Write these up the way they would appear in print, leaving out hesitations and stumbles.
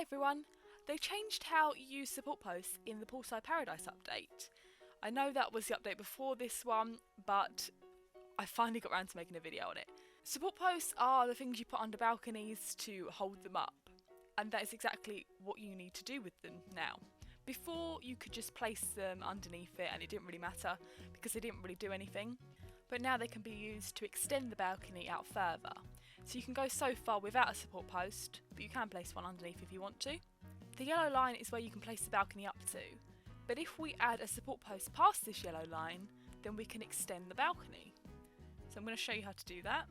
Hi everyone! They changed how you use support posts in the Poolside Paradise update. I know that was the update before this one, but I finally got around to making a video on it. Support posts are the things you put under balconies to hold them up, and that is exactly what you need to do with them now. Before, you could just place them underneath it and it didn't really matter because they didn't really do anything. But now they can be used to extend the balcony out further. So you can go so far without a support post, but you can place one underneath if you want to. The yellow line is where you can place the balcony up to, but if we add a support post past this yellow line, then we can extend the balcony. So I'm going to show you how to do that.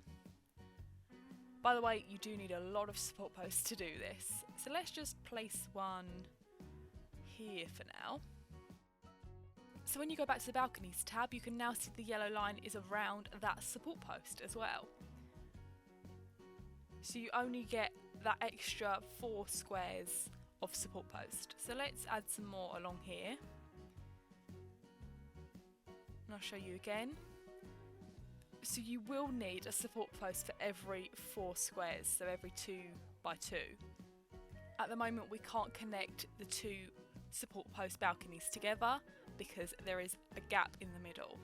By the way, you do need a lot of support posts to do this, so let's just place one here for now. So when you go back to the balconies tab, you can now see the yellow line is around that support post as well. So you only get that extra 4 squares of support post. So let's add some more along here. And I'll show you again. So you will need a support post for every 4 squares, so every 2 by 2. At the moment we can't connect the 2 support post balconies together because there is a gap in the middle.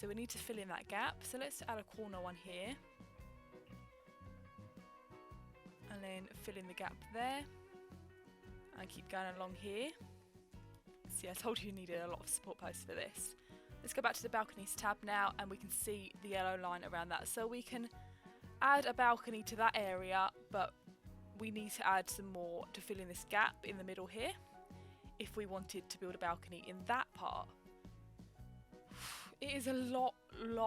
So we need to fill in that gap. So let's add a corner one here. And then fill in the gap there. And keep going along here. See, I told you needed a lot of support posts for this. Let's go back to the balconies tab now and we can see the yellow line around that. So we can add a balcony to that area, but we need to add some more to fill in this gap in the middle here if we wanted to build a balcony in that part. It is a lot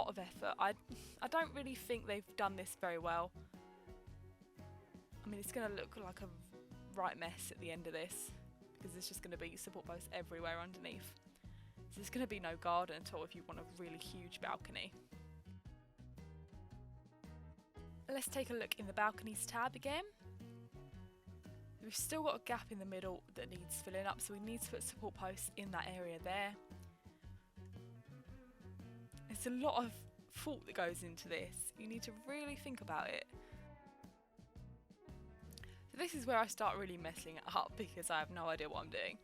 of effort. I don't really think they've done this very well. I mean, it's going to look like a right mess at the end of this because there's just going to be support posts everywhere underneath. So there's going to be no garden at all if you want a really huge balcony. Let's take a look in the balconies tab again. We've still got a gap in the middle that needs filling up, so we need to put support posts in that area there. It's a lot of thought that goes into this. You need to really think about it. So this is where I start really messing it up because I have no idea what I'm doing.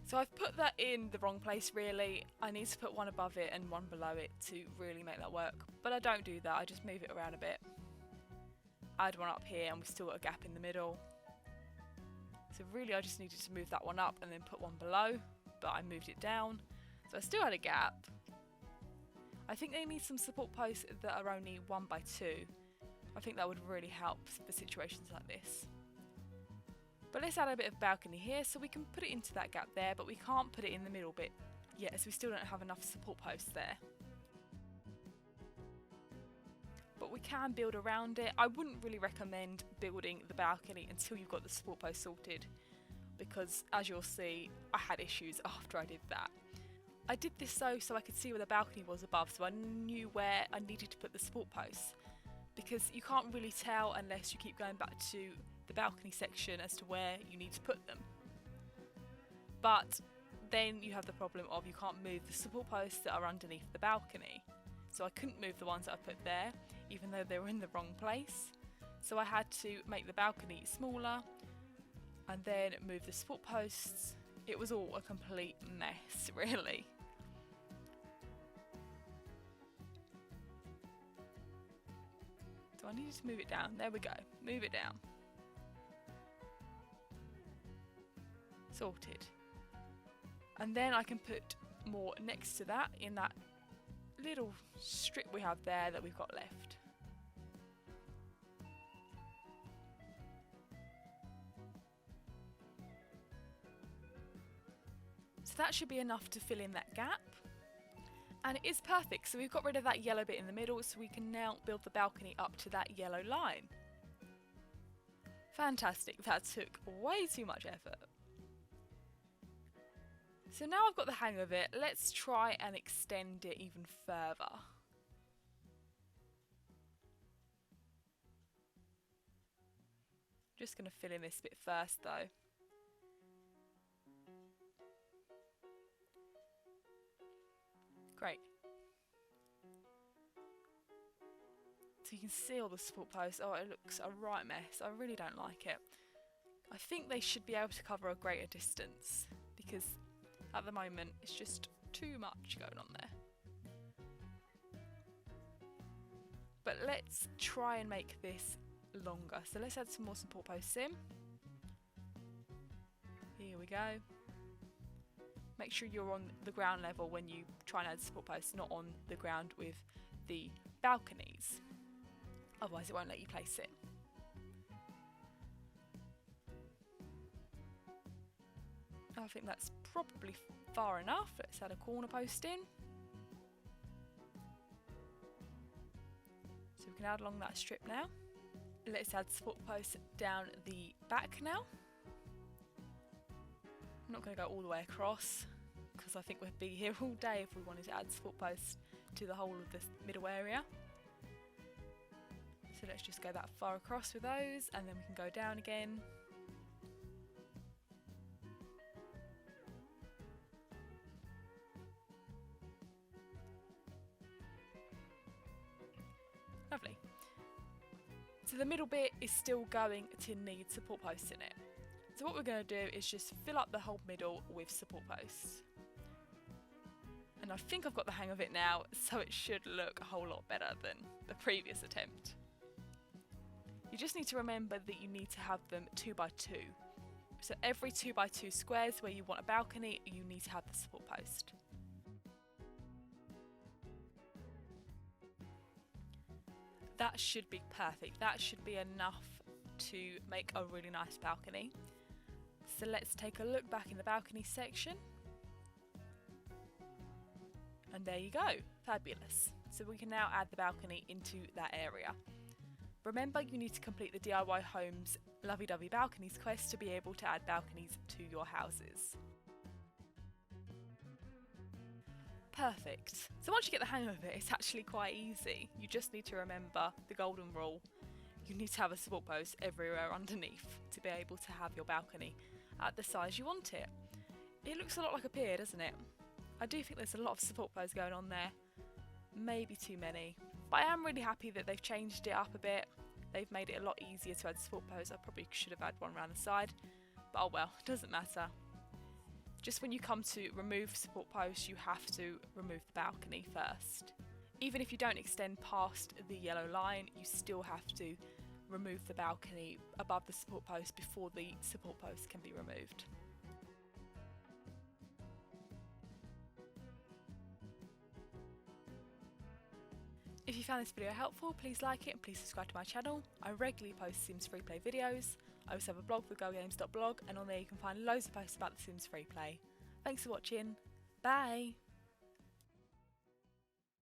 So I've put that in the wrong place really. I need to put one above it and one below it to really make that work. But I don't do that, I just move it around a bit. Add one up here and we've still got a gap in the middle. So really I just needed to move that one up and then put one below, but I moved it down. So I still had a gap. I think they need some support posts that are only 1 by 2. I think that would really help for situations like this. But let's add a bit of balcony here so we can put it into that gap there, but we can't put it in the middle bit yet as we still don't have enough support posts there. But we can build around it. I wouldn't really recommend building the balcony until you've got the support post sorted because as you'll see I had issues after I did that. I did this so I could see where the balcony was above, so I knew where I needed to put the support posts because you can't really tell unless you keep going back to the balcony section as to where you need to put them. But then you have the problem of you can't move the support posts that are underneath the balcony. So I couldn't move the ones that I put there, even though they were in the wrong place. So I had to make the balcony smaller and then move the support posts. It was all a complete mess, really. So I needed to move it down. There we go. Move it down. Sorted. And then I can put more next to that in that little strip we have there that we've got left. So that should be enough to fill in that gap. And it is perfect, so we've got rid of that yellow bit in the middle so we can now build the balcony up to that yellow line. Fantastic, that took way too much effort. So now I've got the hang of it, let's try and extend it even further. Just going to fill in this bit first though. Great. So you can see all the support posts. Oh, it looks a right mess. I really don't like it. I think they should be able to cover a greater distance, because at the moment it's just too much going on there. But let's try and make this longer. So let's add some more support posts in. Here we go. Make sure you're on the ground level when you try and add support posts, not on the ground with the balconies. Otherwise it won't let you place it. I think that's probably far enough. Let's add a corner post in. So we can add along that strip now. Let's add support posts down the back now. I'm not going to go all the way across because I think we'd be here all day if we wanted to add support posts to the whole of this middle area. So let's just go that far across with those, and then we can go down again. Lovely. So the middle bit is still going to need support posts in it. So what we're going to do is just fill up the whole middle with support posts. And I think I've got the hang of it now, so it should look a whole lot better than the previous attempt. You just need to remember that you need to have them 2 by 2. So every 2 by 2 squares where you want a balcony, you need to have the support post. That should be perfect. That should be enough to make a really nice balcony. So let's take a look back in the balcony section. And there you go, fabulous. So we can now add the balcony into that area. Remember, you need to complete the DIY Homes Lovey-Dovey Balconies quest to be able to add balconies to your houses. Perfect. So once you get the hang of it, it's actually quite easy. You just need to remember the golden rule. You need to have a support post everywhere underneath to be able to have your balcony at the size you want it. It looks a lot like a pier, doesn't it? I do think there's a lot of support posts going on there. Maybe too many. But I am really happy that they've changed it up a bit. They've made it a lot easier to add support posts. I probably should have had one around the side. But oh well, it doesn't matter. Just when you come to remove support posts, you have to remove the balcony first. Even if you don't extend past the yellow line, you still have to remove the balcony above the support post before the support post can be removed. If you found this video helpful, please like it and please subscribe to my channel. I regularly post Sims Freeplay videos. I also have a blog with girlgames.blog, and on there you can find loads of posts about The Sims Freeplay. Thanks for watching. Bye!